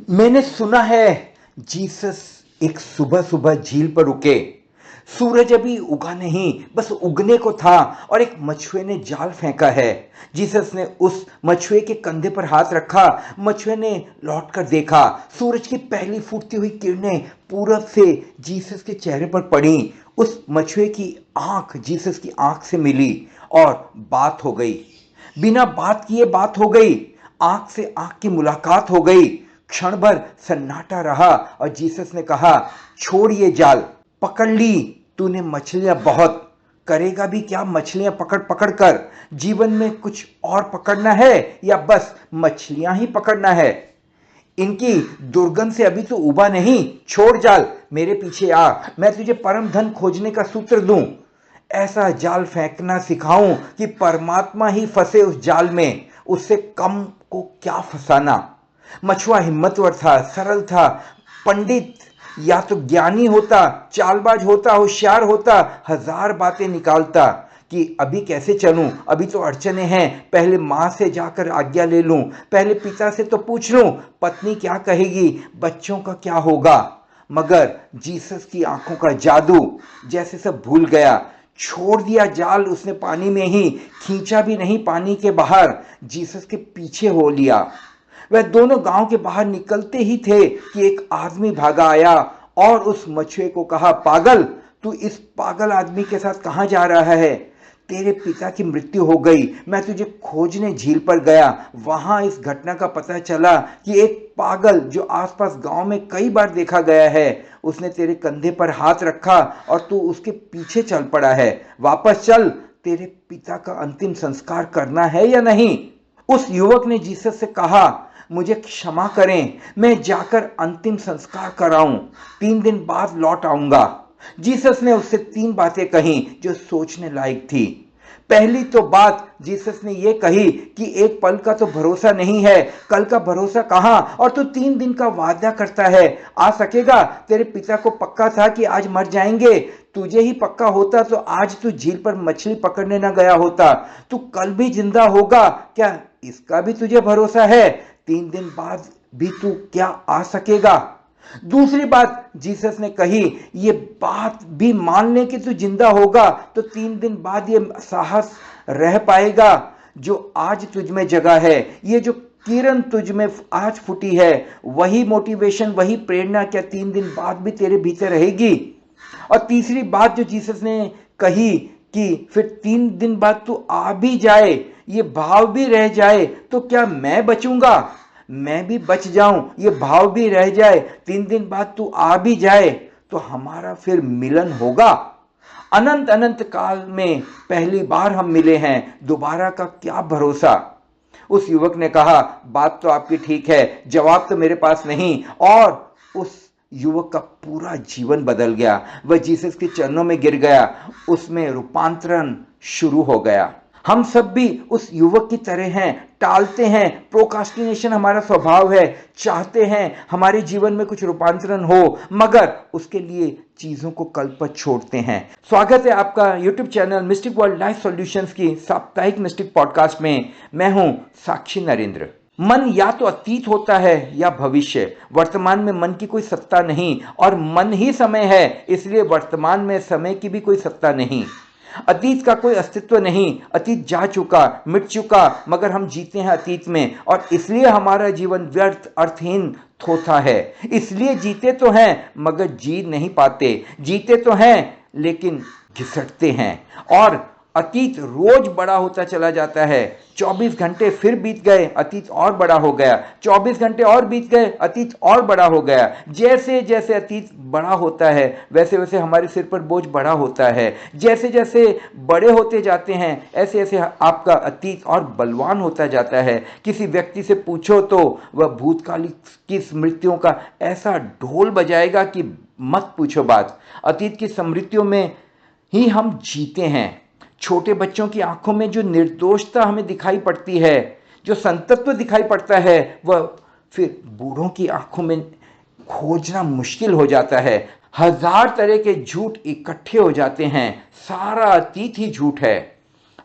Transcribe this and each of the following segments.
मैंने सुना है जीसस एक सुबह सुबह झील पर रुके। सूरज अभी उगा नहीं, बस उगने को था और एक मछुए ने जाल फेंका है। जीसस ने उस मछुए के कंधे पर हाथ रखा। मछुए ने लौट कर देखा। सूरज की पहली फूटती हुई किरणें पूरब से जीसस के चेहरे पर पड़ी। उस मछुए की आंख जीसस की आंख से मिली और बात हो गई। बिना बात किए बात हो गई। आंख से आंख की मुलाकात हो गई। क्षण भर सन्नाटा रहा और जीसस ने कहा, छोड़ ये जाल, पकड़ ली तूने मछलियां बहुत, करेगा भी क्या मछलियां पकड़ पकड़ कर? जीवन में कुछ और पकड़ना है या बस मछलियां ही पकड़ना है? इनकी दुर्गंध से अभी तो उबा नहीं। छोड़ जाल, मेरे पीछे आ, मैं तुझे परम धन खोजने का सूत्र दूं। ऐसा जाल फेंकना सिखाऊं कि परमात्मा ही फंसे उस जाल में, उससे कम को क्या फंसाना। मछुआ हिम्मतवर था, सरल था। पंडित या तो ज्ञानी होता, चालबाज होता, होशियार होता, हजार बातें निकालता कि अभी कैसे चलूं, अभी तो अड़चने हैं, पहले माँ से जाकर आज्ञा ले लूं, पहले पिता से तो पूछ लूं, पत्नी क्या कहेगी, बच्चों का क्या होगा। मगर जीसस की आंखों का जादू जैसे सब भूल गया। छोड़ दिया जाल उसने पानी में ही, खींचा भी नहीं पानी के बाहर, जीसस के पीछे हो लिया। वह दोनों गांव के बाहर निकलते ही थे कि एक आदमी भागा आया और उस मछुए को कहा, पागल, तू इस पागल आदमी के साथ कहां जा रहा है? तेरे पिता की मृत्यु हो गई, मैं तुझे खोजने झील पर गया। वहां इस घटना का पता चला कि एक पागल जो आसपास गांव में कई बार देखा गया है, उसने तेरे कंधे पर हाथ रखा और तू उसके पीछे चल पड़ा है। वापस चल, तेरे पिता का अंतिम संस्कार करना है या नहीं? उस युवक ने जीसस से कहा, मुझे क्षमा करें, मैं जाकर अंतिम संस्कार कराऊं, 3 दिन बाद लौट आऊंगा। जीसस ने उससे 3 बातें कही जो सोचने लायक थी। पहली तो बात जीसस ने यह कही कि एक पल का तो भरोसा नहीं है, कल का भरोसा कहां, और तू 3 दिन का वादा करता है, आ सकेगा? तेरे पिता को पक्का था कि आज मर जाएंगे, तुझे ही पक्का होता तो आज तू झील पर मछली पकड़ने न गया होता। तू कल भी जिंदा होगा, क्या इसका भी तुझे भरोसा है? 3 दिन बाद भी तू क्या आ सकेगा? दूसरी बात जीसस ने कही, ये बात भी मान ले कि तू जिंदा होगा तो 3 दिन बाद ये साहस रह पाएगा जो आज तुझ में जगा है। ये जो किरण तुझ में आज फूटी है, वही मोटिवेशन, वही प्रेरणा क्या 3 दिन बाद भी तेरे भीतर रहेगी? और तीसरी बात जो जीसस ने कही कि फिर 3 दिन बाद तू आ भी जाए, ये भाव भी रह जाए, तो क्या मैं बचूंगा, मैं भी बच जाऊं, ये भाव भी रह जाए, 3 दिन बाद तू आ भी जाए, तो हमारा फिर मिलन होगा? अनंत अनंत काल में पहली बार हम मिले हैं, दोबारा का क्या भरोसा? उस युवक ने कहा, बात तो आपकी ठीक है, जवाब तो मेरे पास नहीं। और उस युवक का पूरा जीवन बदल गया। वह जीसस के चरणों में गिर गया, उसमें रूपांतरण शुरू हो गया। हम सब भी उस युवक की तरह हैं, टालते हैं, प्रोकास्टिनेशन हमारा स्वभाव है, चाहते हैं हमारे जीवन में कुछ रूपांतरण हो, मगर उसके लिए चीजों को कल पर छोड़ते हैं। स्वागत है आपका YouTube channel mistake world life solutions की साप्ताहिक मिस्टिक पॉडकास्ट में। मैं हूं साक्षी नरेंद्र। मन या तो अतीत होता है या भविष्य। वर्तमान में मन की कोई सत्ता नहीं, और मन ही समय है, इसलिए वर्तमान में समय की भी कोई सत्ता नहीं। अतीत का कोई अस्तित्व नहीं, अतीत जा चुका, मिट चुका, मगर हम जीते हैं अतीत में, और इसलिए हमारा जीवन व्यर्थ, अर्थहीन, थोथा है। इसलिए जीते तो हैं मगर जी नहीं पाते, जीते तो हैं लेकिन घिसटते हैं। और अतीत रोज बड़ा होता चला जाता है। 24 घंटे फिर बीत गए, अतीत और बड़ा हो गया। 24 घंटे और बीत गए, अतीत और बड़ा हो गया। जैसे जैसे अतीत बड़ा होता है, वैसे वैसे हमारे सिर पर बोझ बड़ा होता है। जैसे जैसे बड़े होते जाते हैं, ऐसे ऐसे आपका अतीत और बलवान होता जाता है। किसी व्यक्ति से पूछो तो वह भूतकाल की स्मृतियों का ऐसा ढोल बजाएगा कि मत पूछो बात। अतीत की स्मृतियों में ही हम जीते हैं। छोटे बच्चों की आंखों में जो निर्दोषता हमें दिखाई पड़ती है, जो संतत्व दिखाई पड़ता है, वह फिर बूढ़ों की आंखों में खोजना मुश्किल हो जाता है। हजार तरह के झूठ इकट्ठे हो जाते हैं, सारा अतीत ही झूठ है।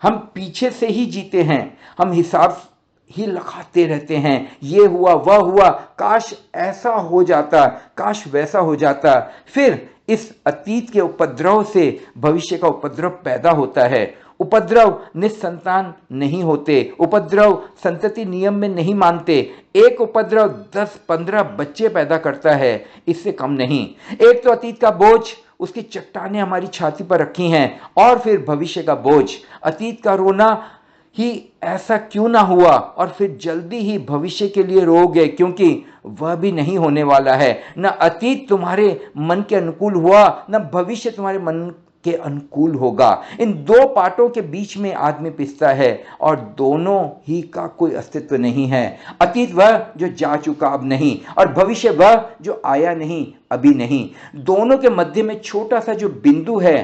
हम पीछे से ही जीते हैं, हम ही लगाते रहते हैं, ये हुआ वह हुआ, काश ऐसा हो जाता, काश वैसा हो जाता। फिर इस अतीत के उपद्रव से भविष्य का उपद्रव पैदा होता है। उपद्रव निसंतान नहीं होते, उपद्रव संतति नियम में नहीं मानते। एक उपद्रव 10-15 बच्चे पैदा करता है, इससे कम नहीं। एक तो अतीत का बोझ, उसकी चट्टानें हमारी छाती पर रखी हैं, और फिर भविष्य का बोझ, अतीत का रोना ही ऐसा क्यों ना हुआ, और फिर जल्दी ही भविष्य के लिए रोगे, क्योंकि वह भी नहीं होने वाला है। न अतीत तुम्हारे मन के अनुकूल हुआ, न भविष्य तुम्हारे मन के अनुकूल होगा। इन दो पार्टों के बीच में आदमी पिसता है, और दोनों ही का कोई अस्तित्व नहीं है। अतीत वह जो जा चुका अब नहीं, और भविष्य वह जो आया नहीं अभी नहीं। दोनों के मध्य में छोटा सा जो बिंदु है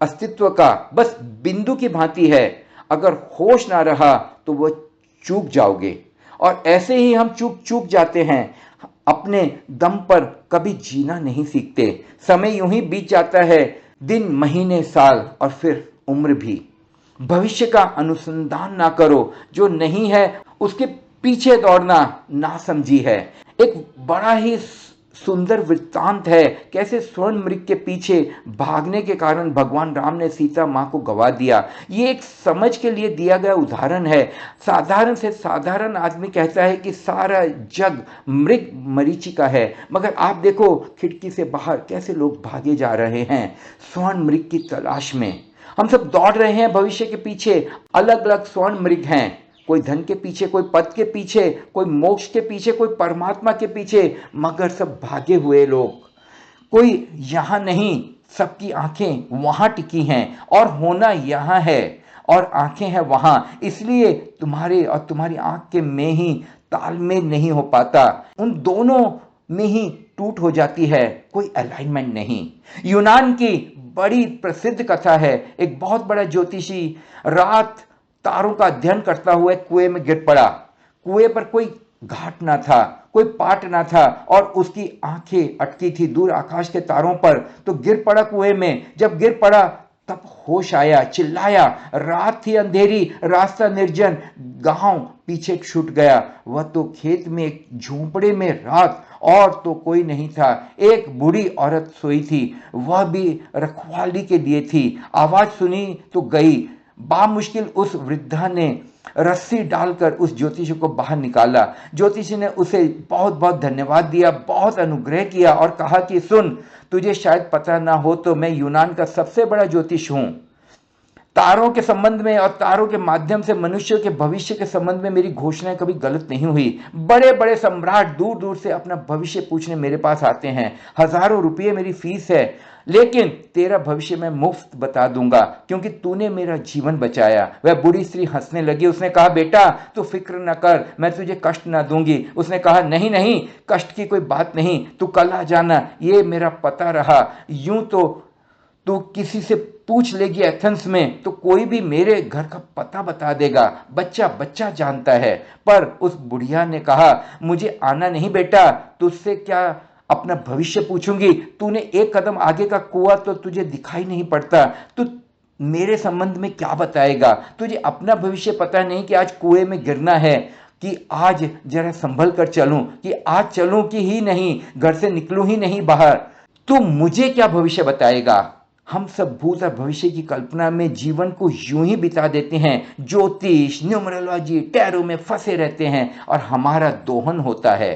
अस्तित्व का, बस बिंदु की भांति है। अगर होश ना रहा तो वह चूक जाओगे, और ऐसे ही हम चूक जाते हैं। अपने दम पर कभी जीना नहीं सीखते। समय यूं ही बीत जाता है, दिन महीने साल और फिर उम्र भी। भविष्य का अनुसंधान ना करो, जो नहीं है उसके पीछे दौड़ना ना समझी है। एक बड़ा ही सुंदर वृत्तांत है, कैसे स्वर्ण मृग के पीछे भागने के कारण भगवान राम ने सीता मां को गवा दिया। ये एक समझ के लिए दिया गया उदाहरण है। साधारण से साधारण आदमी कहता है कि सारा जग मृग मरीचिका है, मगर आप देखो खिड़की से बाहर कैसे लोग भागे जा रहे हैं स्वर्ण मृग की तलाश में। हम सब दौड़ रहे हैं भविष्य के पीछे। अलग अलग स्वर्ण मृग हैं, कोई धन के पीछे, कोई पद के पीछे, कोई मोक्ष के पीछे, कोई परमात्मा के पीछे, मगर सब भागे हुए लोग। कोई यहां नहीं, सबकी आंखें वहां टिकी हैं, और होना यहां है और आंखें हैं वहां। इसलिए तुम्हारे और तुम्हारी आंख के में ही तालमेल नहीं हो पाता, उन दोनों में ही टूट हो जाती है, कोई अलाइनमेंट नहीं। यूनान की बड़ी प्रसिद्ध कथा है, एक बहुत बड़ा ज्योतिषी रात तारों का अध्ययन करता हुआ एक कुएं में गिर पड़ा। कुएं पर कोई घाट ना था, कोई पाट ना था, और उसकी आंखें अटकी थी दूर आकाश के तारों पर। तो गिर पड़ा कुएं में। जब गिर पड़ा तब होश आया, चिल्लाया। रात थी अंधेरी, रास्ता निर्जन, गांव पीछे छूट गया। वह तो खेत में एक झोंपड़े में रात, और तो कोई नहीं था। एक बूढ़ी औरत सोई थी, वह भी रखवाली के लिए थी। आवाज सुनी तो गई। बामुश्किल उस वृद्धा ने रस्सी डालकर उस ज्योतिषी को बाहर निकाला। ज्योतिषी ने उसे बहुत बहुत धन्यवाद दिया, बहुत अनुग्रह किया, और कहा कि सुन, तुझे शायद पता ना हो तो मैं यूनान का सबसे बड़ा ज्योतिष हूं। तारों के संबंध में और तारों के माध्यम से मनुष्य के भविष्य के संबंध में मेरी घोषणाएं कभी गलत नहीं हुई। बड़े बड़े सम्राट दूर दूर से अपना भविष्य पूछने मेरे पास आते हैं। हजारों रुपये मेरी फीस है, लेकिन तेरा भविष्य मैं मुफ्त बता दूंगा, क्योंकि तूने मेरा जीवन बचाया। वह बूढ़ी स्त्री हंसने लगी। उसने कहा, बेटा तू फिक्र न कर, मैं तुझे कष्ट ना दूंगी। उसने कहा, नहीं नहीं, कष्ट की कोई बात नहीं, तू कल आ जाना, ये मेरा पता रहा। यूं तो तू किसी से पूछ लेगी एथेंस में, तो कोई भी मेरे घर का पता बता देगा। बच्चा बच्चा जानता है। पर उस बुढ़िया ने कहा, मुझे आना नहीं बेटा, तुझसे क्या अपना भविष्य पूछूंगी। तूने एक कदम आगे का कुआं तो तुझे दिखाई नहीं पड़ता, तू मेरे संबंध में क्या बताएगा। तुझे अपना भविष्य पता नहीं कि आज कुएं में गिरना है, कि आज जरा संभल कर चलूं, कि आज चलूं कि ही नहीं, घर से निकलूं ही नहीं बाहर। तू मुझे क्या भविष्य बताएगा। हम सब भूत और भविष्य की कल्पना में जीवन को यूं ही बिता देते हैं, ज्योतिष, न्यूमरोलॉजी, टैरो में फंसे रहते हैं, और हमारा दोहन होता है।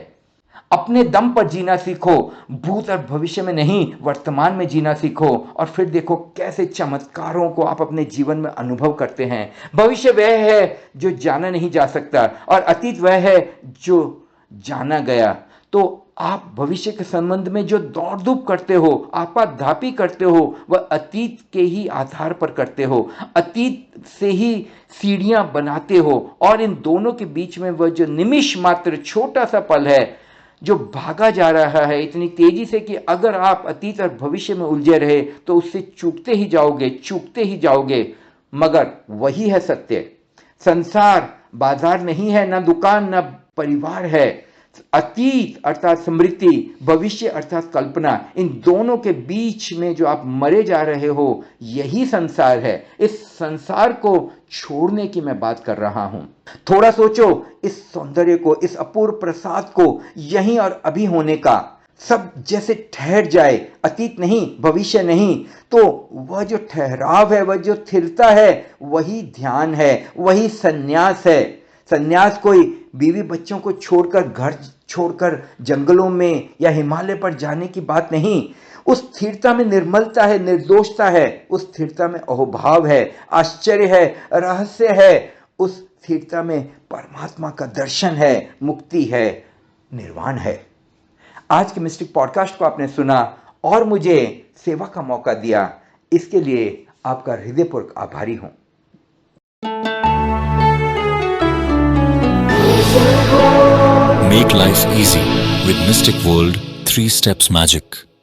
अपने दम पर जीना सीखो, भूत और भविष्य में नहीं, वर्तमान में जीना सीखो, और फिर देखो कैसे चमत्कारों को आप अपने जीवन में अनुभव करते हैं। भविष्य वह है जो जाना नहीं जा सकता, और अतीत वह है जो जाना गया। तो आप भविष्य के संबंध में जो दौड़ धूप करते हो, आपाधापी करते हो, वह अतीत के ही आधार पर करते हो, अतीत से ही सीढ़ियां बनाते हो, और इन दोनों के बीच में वह जो निमिष मात्र छोटा सा पल है जो भागा जा रहा है इतनी तेजी से, कि अगर आप अतीत और भविष्य में उलझे रहे तो उससे चूकते ही जाओगे, चूकते ही जाओगे। मगर वही है सत्य। संसार बाजार नहीं है, ना दुकान, ना परिवार है। अतीत अर्थात स्मृति, भविष्य अर्थात कल्पना, इन दोनों के बीच में जो आप मरे जा रहे हो, यही संसार है। इस संसार को छोड़ने की मैं बात कर रहा हूं। थोड़ा सोचो इस सौंदर्य को, इस अपूर्व प्रसाद को, यहीं और अभी होने का। सब जैसे ठहर जाए, अतीत नहीं, भविष्य नहीं, तो वह जो ठहराव है, वह जो स्थिरता है, वही ध्यान है, वही संन्यास है। संन्यास कोई बीवी बच्चों को छोड़कर, घर छोड़कर जंगलों में या हिमालय पर जाने की बात नहीं। उस स्थिरता में निर्मलता है, निर्दोषता है, उस स्थिरता में अहोभाव है, आश्चर्य है, रहस्य है, उस स्थिरता में परमात्मा का दर्शन है, मुक्ति है, निर्वाण है। आज के मिस्टिक पॉडकास्ट को आपने सुना और मुझे सेवा का मौका दिया, इसके लिए आपका हृदयपूर्वक आभारी हूं। Make life easy with Mystic World 3 Steps Magic.